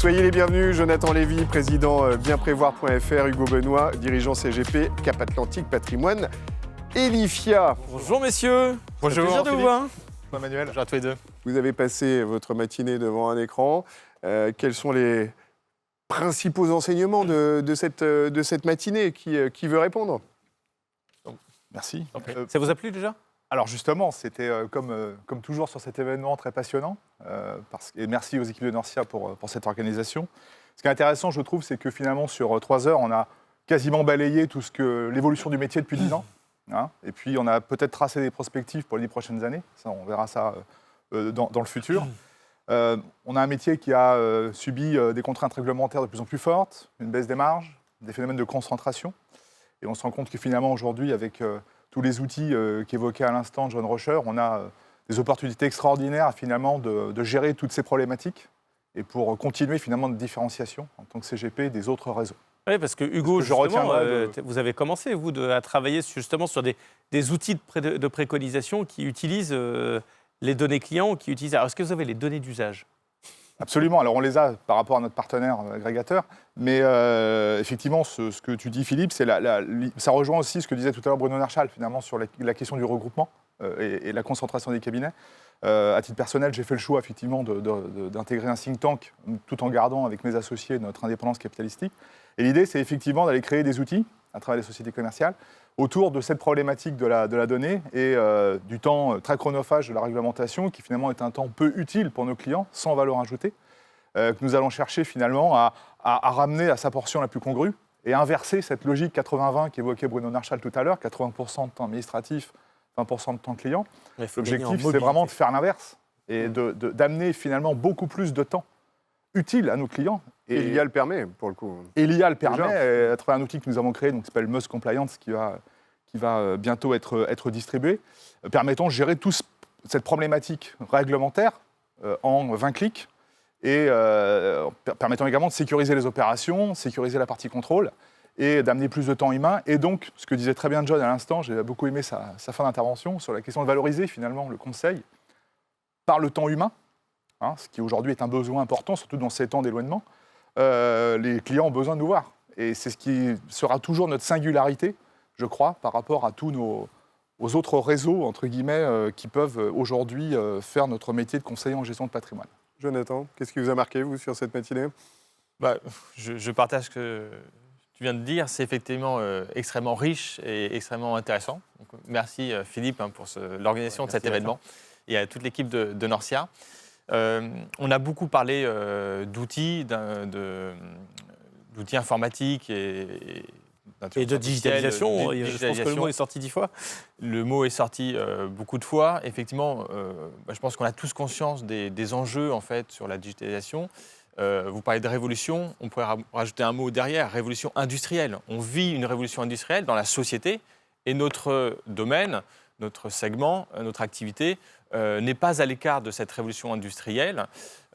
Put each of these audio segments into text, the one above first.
Soyez les bienvenus, Jonathan Lévy, président bienprévoir.fr, Hugo Benoît, dirigeant CGP, Cap Atlantique Patrimoine, Elifia. Bonjour messieurs, Bonjour, plaisir de vous voir. Bonjour Manuel. Bonjour à tous les deux. Vous avez passé votre matinée devant un écran. Quels sont les principaux enseignements de cette matinée? Qui veut répondre? Merci. Ça vous a plu déjà? Alors justement, c'était comme toujours sur cet événement très passionnant. Et merci aux équipes de Norcia pour cette organisation. Ce qui est intéressant, je trouve, c'est que finalement, sur 3 heures, on a quasiment balayé l'évolution du métier depuis 10 ans. Hein, et puis, on a peut-être tracé des perspectives pour les 10 prochaines années. Ça, on verra ça dans le futur. On a un métier qui a subi des contraintes réglementaires de plus en plus fortes, une baisse des marges, des phénomènes de concentration. Et on se rend compte que finalement, aujourd'hui, avec tous les outils qu'évoquait à l'instant John Rocher, on a des opportunités extraordinaires finalement de gérer toutes ces problématiques et pour continuer finalement de différenciation en tant que CGP des autres réseaux. Oui, parce que Hugo, je vous avez commencé, vous, à travailler justement sur des outils de préconisation qui utilisent les données clients, qui utilisent... Alors, est-ce que vous avez les données d'usage? Absolument. Alors, on les a par rapport à notre partenaire agrégateur. Mais effectivement, ce que tu dis, Philippe, ça rejoint aussi ce que disait tout à l'heure Bruno Nerchal, finalement, sur la question du regroupement et la concentration des cabinets. À titre personnel, j'ai fait le choix, effectivement, d'intégrer un think tank tout en gardant avec mes associés notre indépendance capitalistique. Et l'idée, c'est effectivement d'aller créer des outils à travers les sociétés commerciales autour de cette problématique de la donnée et du temps très chronophage de la réglementation, qui finalement est un temps peu utile pour nos clients, sans valeur ajoutée, que nous allons chercher finalement à ramener à sa portion la plus congrue et inverser cette logique 80-20 qu'évoquait Bruno Nerchal tout à l'heure, 80% de temps administratif, 20% de temps client. L'objectif, c'est vraiment de faire l'inverse et d'amener finalement beaucoup plus de temps utile à nos clients. Et l'IA le permet, pour le coup. Et l'IA le permet, à travers un outil que nous avons créé, qui s'appelle Must Compliance, qui va bientôt être distribué, permettant de gérer toute cette problématique réglementaire en 20 clics et permettant également de sécuriser les opérations, sécuriser la partie contrôle et d'amener plus de temps humain. Et donc, ce que disait très bien John à l'instant, j'ai beaucoup aimé sa fin d'intervention sur la question de valoriser finalement le conseil par le temps humain, hein, ce qui aujourd'hui est un besoin important, surtout dans ces temps d'éloignement. Les clients ont besoin de nous voir. Et c'est ce qui sera toujours notre singularité, je crois, par rapport à tous aux autres réseaux, entre guillemets, qui peuvent aujourd'hui faire notre métier de conseiller en gestion de patrimoine. Jonathan, qu'est-ce qui vous a marqué, vous, sur cette matinée? Je partage ce que tu viens de dire. C'est effectivement extrêmement riche et extrêmement intéressant. Donc, merci Philippe pour l'organisation de cet événement et à toute l'équipe de Norcia. On a beaucoup parlé d'outils informatiques et de digitalisation. Je pense que le mot est sorti 10 fois. Le mot est sorti beaucoup de fois. Effectivement, je pense qu'on a tous conscience des enjeux en fait, sur la digitalisation. Vous parlez de révolution, on pourrait rajouter un mot derrière, révolution industrielle. On vit une révolution industrielle dans la société et notre domaine, notre segment, notre activité n'est pas à l'écart de cette révolution industrielle.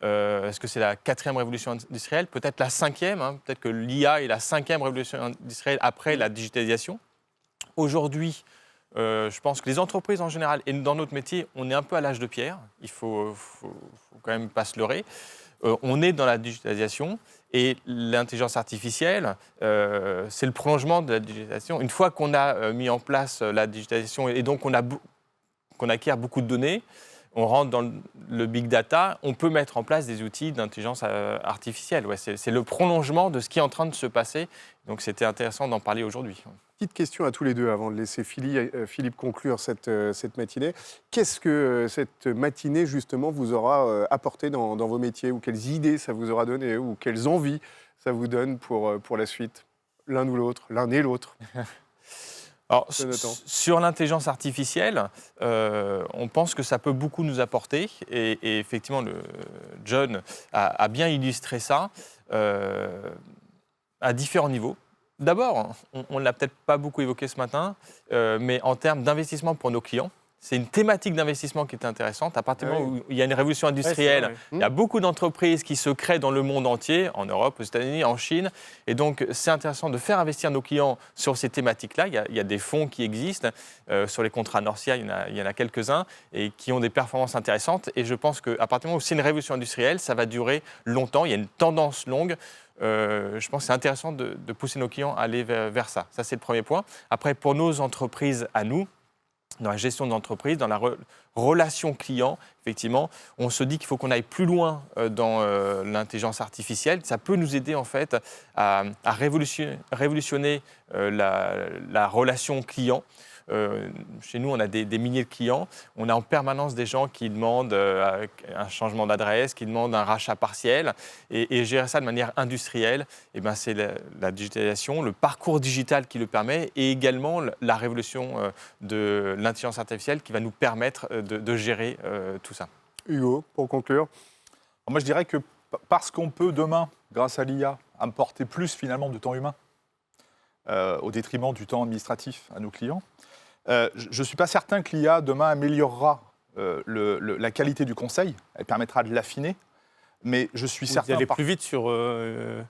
Est-ce que c'est la 4e révolution industrielle? Peut-être la 5e. Hein. Peut-être que l'IA est la 5e révolution industrielle après la digitalisation. Aujourd'hui, je pense que les entreprises en général, et dans notre métier, on est un peu à l'âge de pierre. Il faut quand même pas se leurrer. On est dans la digitalisation et l'intelligence artificielle, c'est le prolongement de la digitalisation. Une fois qu'on a mis en place la digitalisation et donc qu'on acquiert beaucoup de données, on rentre dans le big data, on peut mettre en place des outils d'intelligence artificielle. Ouais, c'est le prolongement de ce qui est en train de se passer. Donc c'était intéressant d'en parler aujourd'hui. Petite question à tous les deux avant de laisser Philippe conclure cette matinée. Qu'est-ce que cette matinée, justement, vous aura apporté dans vos métiers? Ou quelles idées ça vous aura donné? Ou quelles envies ça vous donne pour la suite? L'un ou l'autre, l'un et l'autre. Alors, sur l'intelligence artificielle, on pense que ça peut beaucoup nous apporter. Et effectivement, John a bien illustré ça à différents niveaux. D'abord, on ne l'a peut-être pas beaucoup évoqué ce matin, mais en termes d'investissement pour nos clients, c'est une thématique d'investissement qui est intéressante. À partir du moment où il y a une révolution industrielle, il y a beaucoup d'entreprises qui se créent dans le monde entier, en Europe, aux États-Unis, en Chine. Et donc, c'est intéressant de faire investir nos clients sur ces thématiques-là. Il y a des fonds qui existent. Sur les contrats Norcia, il y en a quelques-uns et qui ont des performances intéressantes. Et je pense qu'à partir du moment où c'est une révolution industrielle, ça va durer longtemps. Il y a une tendance longue. Je pense que c'est intéressant de pousser nos clients à aller vers ça. Ça, c'est le premier point. Après, pour nos entreprises à nous, dans la gestion d'entreprise, dans la relation client, effectivement, on se dit qu'il faut qu'on aille plus loin dans l'intelligence artificielle. Ça peut nous aider en fait à révolutionner la relation client. Chez nous, on a des milliers de clients. On a en permanence des gens qui demandent un changement d'adresse, qui demandent un rachat partiel. Et gérer ça de manière industrielle, c'est la digitalisation, le parcours digital qui le permet et également la révolution de l'intelligence artificielle qui va nous permettre de gérer tout ça. Hugo, pour conclure. Alors moi, je dirais que parce qu'on peut demain, grâce à l'IA, apporter plus finalement de temps humain au détriment du temps administratif à nos clients, je ne suis pas certain que l'IA, demain, améliorera la qualité du conseil. Elle permettra de l'affiner. Mais je suis certain... D'aller plus vite sur...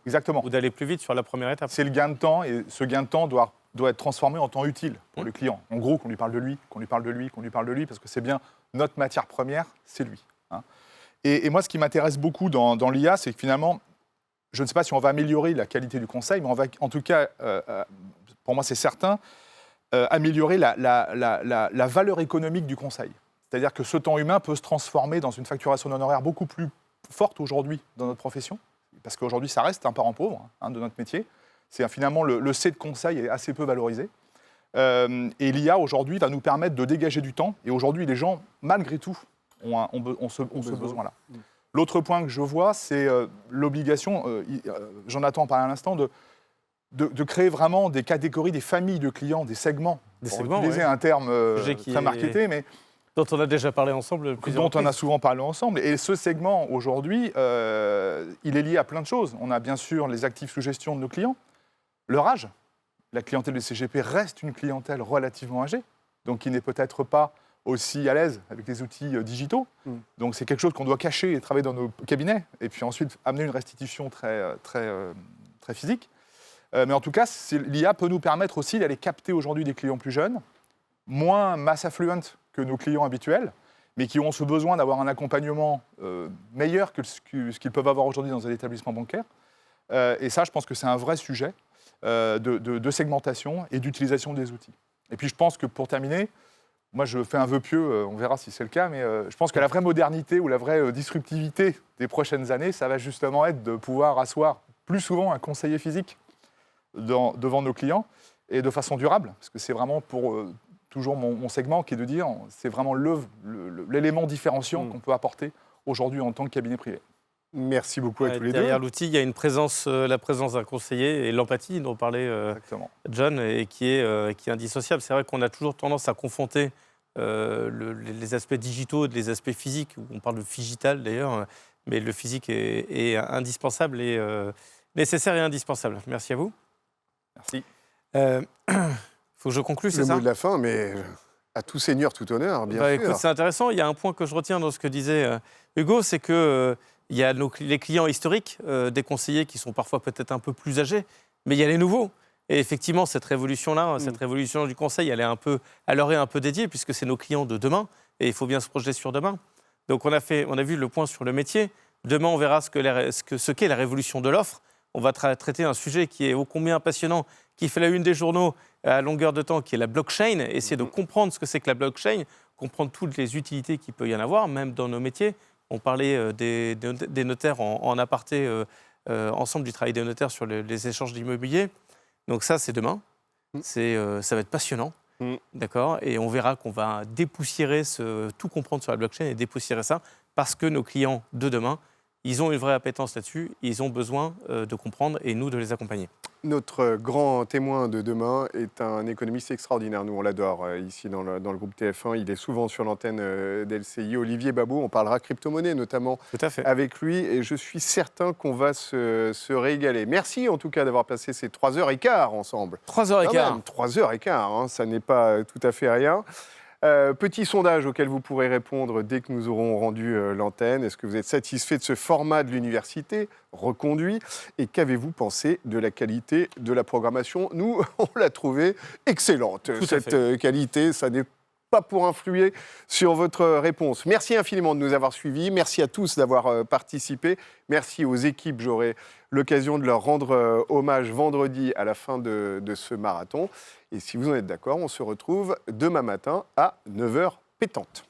Exactement. Ou d'aller plus vite sur la première étape. C'est le gain de temps, et ce gain de temps doit être transformé en temps utile pour le client. En gros, qu'on lui parle de lui, qu'on lui parle de lui, qu'on lui parle de lui, parce que c'est bien notre matière première, c'est lui. Hein. Et moi, ce qui m'intéresse beaucoup dans l'IA, c'est que finalement, je ne sais pas si on va améliorer la qualité du conseil, mais on va, en tout cas, pour moi, c'est certain, améliorer la valeur économique du conseil. C'est-à-dire que ce temps humain peut se transformer dans une facturation d'honoraires beaucoup plus forte aujourd'hui dans notre profession, parce qu'aujourd'hui, ça reste un parent pauvre de notre métier. C'est finalement le C de conseil est assez peu valorisé. Et l'IA, aujourd'hui, va nous permettre de dégager du temps. Et aujourd'hui, les gens, malgré tout, ont ce besoin-là. L'autre point que je vois, c'est l'obligation, Jonathan parlait à l'instant, de créer vraiment des catégories, des familles de clients, des segments. Pour utiliser un terme très marketé, mais dont on a déjà parlé ensemble. Dont on a souvent parlé ensemble. Et ce segment, aujourd'hui, il est lié à plein de choses. On a bien sûr les actifs sous gestion de nos clients, leur âge. La clientèle de CGP reste une clientèle relativement âgée, donc qui n'est peut-être pas aussi à l'aise avec les outils digitaux. Donc c'est quelque chose qu'on doit cacher et travailler dans nos cabinets, et puis ensuite amener une restitution très physique. Mais en tout cas, l'IA peut nous permettre aussi d'aller capter aujourd'hui des clients plus jeunes, moins mass affluent que nos clients habituels, mais qui ont ce besoin d'avoir un accompagnement meilleur que ce qu'ils peuvent avoir aujourd'hui dans un établissement bancaire. Et ça, je pense que c'est un vrai sujet de segmentation et d'utilisation des outils. Et puis je pense que pour terminer, moi je fais un vœu pieux, on verra si c'est le cas, mais je pense que la vraie modernité ou la vraie disruptivité des prochaines années, ça va justement être de pouvoir asseoir plus souvent un conseiller physique devant nos clients et de façon durable, parce que c'est vraiment pour toujours mon segment qui est de dire c'est vraiment l'élément différenciant qu'on peut apporter aujourd'hui en tant que cabinet privé. Merci beaucoup à tous les deux. Derrière l'outil, il y a la présence d'un conseiller et l'empathie dont parlait John, et qui est indissociable. C'est vrai qu'on a toujours tendance à confronter les aspects digitaux et les aspects physiques. On parle de phygital d'ailleurs, mais le physique est indispensable et nécessaire et indispensable. Merci à vous. Merci. Faut que je conclue, c'est ça ? Le mot de la fin, mais à tout seigneur, tout honneur, bien sûr. Écoute, c'est intéressant. Il y a un point que je retiens dans ce que disait Hugo, c'est que il y a les clients historiques, des conseillers qui sont parfois peut-être un peu plus âgés, mais il y a les nouveaux. Et effectivement, cette révolution-là, cette révolution du conseil, elle leur est un peu dédiée, puisque c'est nos clients de demain, et il faut bien se projeter sur demain. Donc on a vu le point sur le métier. Demain, on verra ce qu'est la révolution de l'offre. On va traiter un sujet qui est ô combien passionnant, qui fait la une des journaux à longueur de temps, qui est la blockchain. Essayer de comprendre ce que c'est que la blockchain, comprendre toutes les utilités qu'il peut y en avoir, même dans nos métiers. On parlait des notaires en aparté, ensemble du travail des notaires sur les échanges d'immobilier. Donc ça, c'est demain. Ça va être passionnant. D'accord ? Et on verra qu'on va dépoussiérer tout comprendre sur la blockchain et dépoussiérer ça parce que nos clients de demain, ils ont une vraie appétence là-dessus, ils ont besoin de comprendre et nous de les accompagner. Notre grand témoin de demain est un économiste extraordinaire. Nous, on l'adore ici dans le groupe TF1. Il est souvent sur l'antenne d'LCI. Olivier Babot, on parlera crypto-monnaie notamment avec lui. Et je suis certain qu'on va se régaler. Merci en tout cas d'avoir passé ces 3h15 ensemble. 3h15. 3h15, ça n'est pas tout à fait rien. Petit sondage auquel vous pourrez répondre dès que nous aurons rendu l'antenne. Est-ce que vous êtes satisfait de ce format de l'université reconduit? Et qu'avez-vous pensé de la qualité de la programmation? Nous, on l'a trouvée excellente. Cette qualité, ça n'est pas pour influer sur votre réponse. Merci infiniment de nous avoir suivis. Merci à tous d'avoir participé. Merci aux équipes. J'aurai l'occasion de leur rendre hommage vendredi à la fin de ce marathon. Et si vous en êtes d'accord, on se retrouve demain matin à 9h pétante.